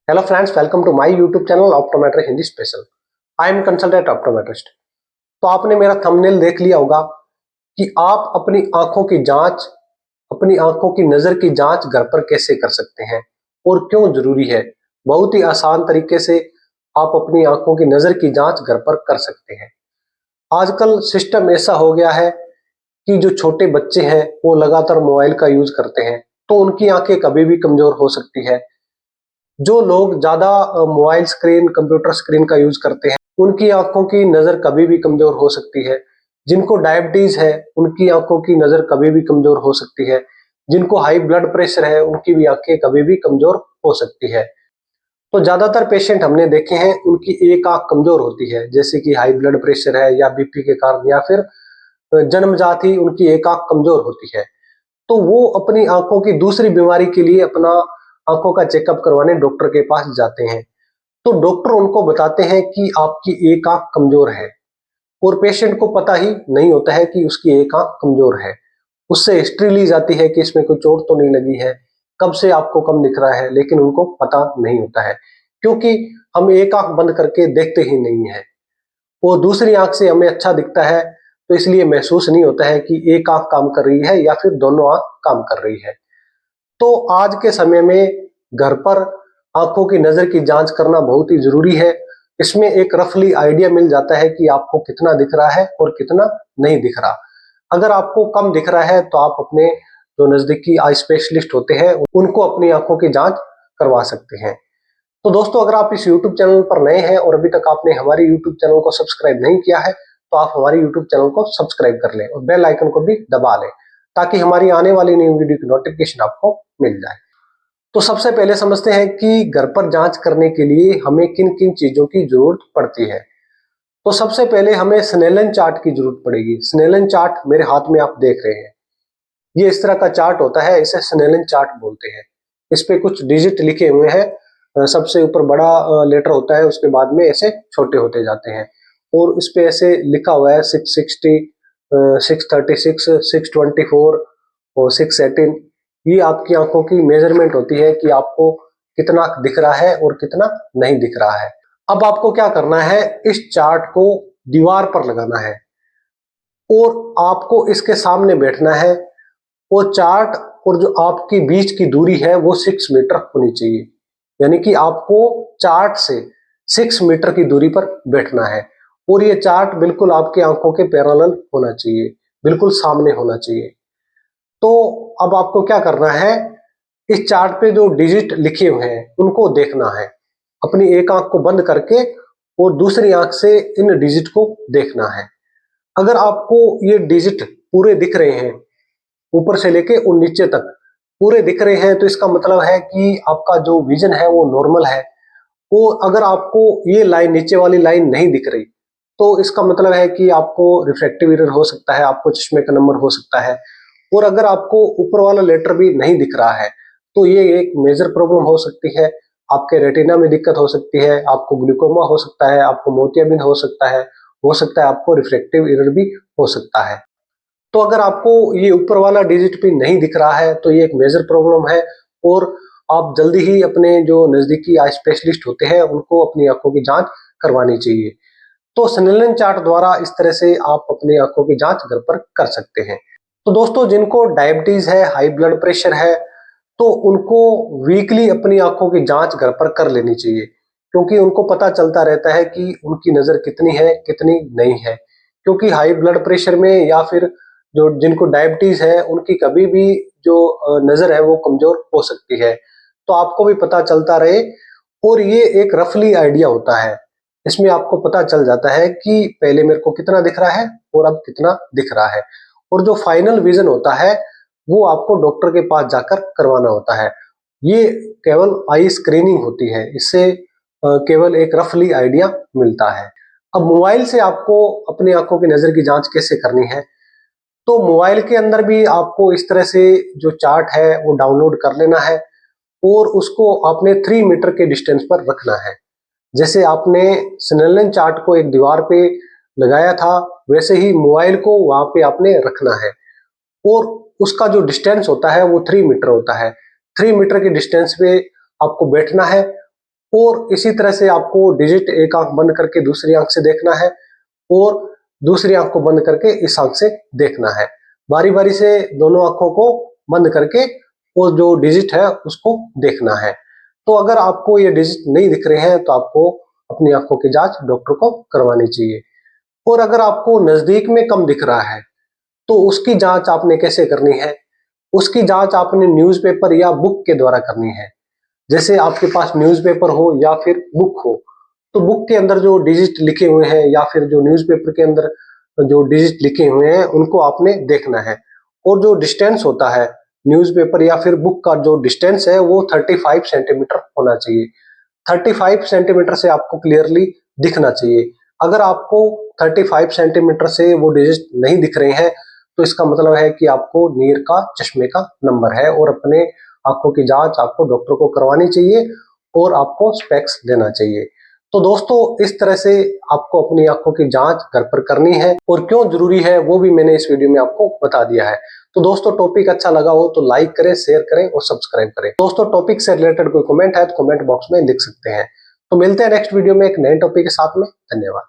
Hello friends, welcome to my YouTube channel Optometric Hindi Special. I am consultant optometrist. तो आपने मेरा thumbnail देख लिया होगा कि आप अपनी आंखों की जांच, अपनी आंखों की नजर की जांच घर पर कैसे कर सकते हैं और क्यों जरूरी है। बहुत ही आसान तरीके से आप अपनी आंखों की नजर की जांच घर पर कर सकते हैं। आजकल सिस्टम ऐसा हो गया है कि जो छोटे बच्चे हैं वो लगातार मोबाइल का यूज करते हैं, तो उनकी आंखें कभी भी कमजोर हो सकती है। जो लोग ज्यादा मोबाइल स्क्रीन, कंप्यूटर स्क्रीन का यूज करते हैं, उनकी आंखों की नजर कभी भी कमजोर हो सकती है। जिनको डायबिटीज है उनकी आंखों की नजर कभी भी कमजोर हो सकती है। जिनको हाई ब्लड प्रेशर है उनकी भी आंखें कभी भी कमजोर हो सकती है। तो ज्यादातर पेशेंट हमने देखे हैं उनकी एक आंख कमजोर होती है, जैसे कि हाई ब्लड प्रेशर है या बीपी के कारण, या फिर जन्मजात ही उनकी एक आंख कमजोर होती है। तो वो अपनी आंखों की दूसरी बीमारी के लिए अपना आंखों का चेकअप करवाने डॉक्टर के पास जाते हैं। तो डॉक्टर उनको बताते हैं कि आपकी एक आंख कमजोर है, और पेशेंट को पता ही नहीं होता है कि उसकी एक आंख कमजोर है। उससे हिस्ट्री ली जाती है कि इसमें कोई चोट तो नहीं लगी है, कब से आपको कम दिख रहा है, लेकिन उनको पता नहीं होता है क्योंकि हम एक आंख बंद करके देखते ही नहीं है। वो दूसरी आंख से हमें अच्छा दिखता है, तो इसलिए महसूस नहीं होता है कि एक आंख काम कर रही है या फिर दोनों आंख काम कर रही है। तो आज के समय में घर पर आंखों की नजर की जांच करना बहुत ही जरूरी है। इसमें एक रफली आइडिया मिल जाता है कि आपको कितना दिख रहा है और कितना नहीं दिख रहा। अगर आपको कम दिख रहा है तो आप अपने जो नजदीकी आई स्पेशलिस्ट होते हैं उनको अपनी आंखों की जांच करवा सकते हैं। तो दोस्तों, अगर आप इस YouTube चैनल पर नए हैं और अभी तक आपने हमारे YouTube चैनल को सब्सक्राइब नहीं किया है, तो आप हमारे YouTube चैनल को सब्सक्राइब कर लें और बेल आइकन को भी दबा लें, ताकि हमारी आने वाली नई वीडियो की नोटिफिकेशन आपको मिल जाए। तो सबसे पहले समझते हैं कि घर पर जांच करने के लिए हमें किन किन चीजों की जरूरत पड़ती है। तो सबसे पहले हमें स्नेलन चार्ट की जरूरत पड़ेगी। स्नेलन चार्ट मेरे हाथ में आप देख रहे हैं, ये इस तरह का चार्ट होता है, इसे स्नेलन चार्ट बोलते हैं। इस पे कुछ डिजिट लिखे हुए हैं, सबसे ऊपर बड़ा लेटर होता है, उसके बाद में ऐसे छोटे होते जाते हैं, और इस पे ऐसे लिखा हुआ है 660, 636, 624 और 618। ये आपकी आंखों की मेजरमेंट होती है कि आपको कितना दिख रहा है और कितना नहीं दिख रहा है। अब आपको क्या करना है, इस चार्ट को दीवार पर लगाना है और आपको इसके सामने बैठना है। वो चार्ट और जो आपकी बीच की दूरी है वो 6 मीटर होनी चाहिए, यानी कि आपको चार्ट से 6 मीटर की दूरी पर बैठना है, और ये चार्ट बिल्कुल आपकी आंखों के पैरेलल होना चाहिए, बिल्कुल सामने होना चाहिए। तो अब आपको क्या करना है, इस चार्ट पे जो डिजिट लिखे हुए हैं उनको देखना है, अपनी एक आंख को बंद करके और दूसरी आंख से इन डिजिट को देखना है। अगर आपको ये डिजिट पूरे दिख रहे हैं, ऊपर से लेके और नीचे तक पूरे दिख रहे हैं, तो इसका मतलब है कि आपका जो विजन है वो नॉर्मल है। और अगर आपको ये लाइन, नीचे वाली लाइन नहीं दिख रही, तो इसका मतलब है कि आपको रिफ्रैक्टिव एरर हो सकता है, आपको चश्मे का नंबर हो सकता है। और अगर आपको ऊपर वाला लेटर भी नहीं दिख रहा है, तो ये एक मेजर प्रॉब्लम हो सकती है। आपके रेटिना में दिक्कत हो सकती है, आपको ग्लूकोमा हो सकता है, आपको मोतियाबिंद हो सकता है आपको रिफ्रैक्टिव एरर भी हो सकता है। तो अगर आपको ये ऊपर वाला डिजिट भी नहीं दिख रहा है, तो ये एक मेजर प्रॉब्लम है, और आप जल्दी ही अपने जो नजदीकी आई स्पेशलिस्ट होते हैं उनको अपनी आंखों की जांच करवानी चाहिए। तो स्नेलन चार्ट द्वारा इस तरह से आप अपनी आंखों की जांच घर पर कर सकते हैं। तो दोस्तों, जिनको डायबिटीज है, हाई ब्लड प्रेशर है, तो उनको वीकली अपनी आंखों की जांच घर पर कर लेनी चाहिए, क्योंकि उनको पता चलता रहता है कि उनकी नजर कितनी है, कितनी नहीं है। क्योंकि हाई ब्लड प्रेशर में या फिर जो जिनको डायबिटीज है उनकी कभी भी जो नजर है वो कमजोर हो सकती है। तो आपको भी पता चलता रहे, और ये एक रफली आइडिया होता है। इसमें आपको पता चल जाता है कि पहले मेरे को कितना दिख रहा है और अब कितना दिख रहा है। और जो फाइनल विजन होता है वो आपको डॉक्टर के पास जाकर करवाना होता है। ये केवल आई स्क्रीनिंग होती है, इससे केवल एक रफली आइडिया मिलता है। अब मोबाइल से आपको अपनी आंखों की नजर की जांच कैसे करनी है, तो मोबाइल के अंदर भी आपको इस तरह से जो चार्ट है वो डाउनलोड कर लेना है, और उसको आपने 3 मीटर के डिस्टेंस पर रखना है। जैसे आपने स्नेलन चार्ट को एक दीवार पे लगाया था, वैसे ही मोबाइल को वहां पे आपने रखना है, और उसका जो डिस्टेंस होता है वो 3 मीटर होता है। 3 मीटर के डिस्टेंस पे आपको बैठना है, और इसी तरह से आपको डिजिट एक आंख बंद करके दूसरी आंख से देखना है और दूसरी आंख को बंद करके इस आंख से देखना है। बारी बारी से दोनों आंखों को बंद करके वो जो डिजिट है उसको देखना है। तो अगर आपको ये डिजिट नहीं दिख रहे हैं तो आपको अपनी आंखों की जांच डॉक्टर को करवानी चाहिए। और अगर आपको नजदीक में कम दिख रहा है तो उसकी जांच आपने कैसे करनी है? उसकी जांच आपने न्यूज़पेपर या बुक के द्वारा करनी है। जैसे आपके पास न्यूज़पेपर हो या फिर बुक हो, तो बुक के अंदर जो डिजिट लिखे हुए हैं या फिर जो न्यूज़पेपर के अंदर जो डिजिट लिखे हुए हैं उनको आपने देखना है। और जो डिस्टेंस होता है न्यूज़पेपर या फिर बुक का जो डिस्टेंस है वो 35 सेंटीमीटर होना चाहिए। 35 सेंटीमीटर से आपको क्लियरली दिखना चाहिए। अगर आपको 35 सेंटीमीटर से वो डिजिट नहीं दिख रहे हैं तो इसका मतलब है कि आपको नीर का चश्मे का नंबर है और अपने आंखों की जांच आपको डॉक्टर को करवानी चाहिए और आपको स्पेक्स लेना चाहिए। तो दोस्तों इस तरह से आपको अपनी आंखों की जांच घर पर करनी है और क्यों जरूरी है वो भी मैंने इस वीडियो में आपको बता दिया है। तो दोस्तों टॉपिक अच्छा लगा हो तो लाइक करें, शेयर करें और सब्सक्राइब करें। दोस्तों टॉपिक से रिलेटेड कोई कमेंट है तो कमेंट बॉक्स में लिख सकते हैं। तो मिलते हैं नेक्स्ट वीडियो में एक नए टॉपिक के साथ में। धन्यवाद।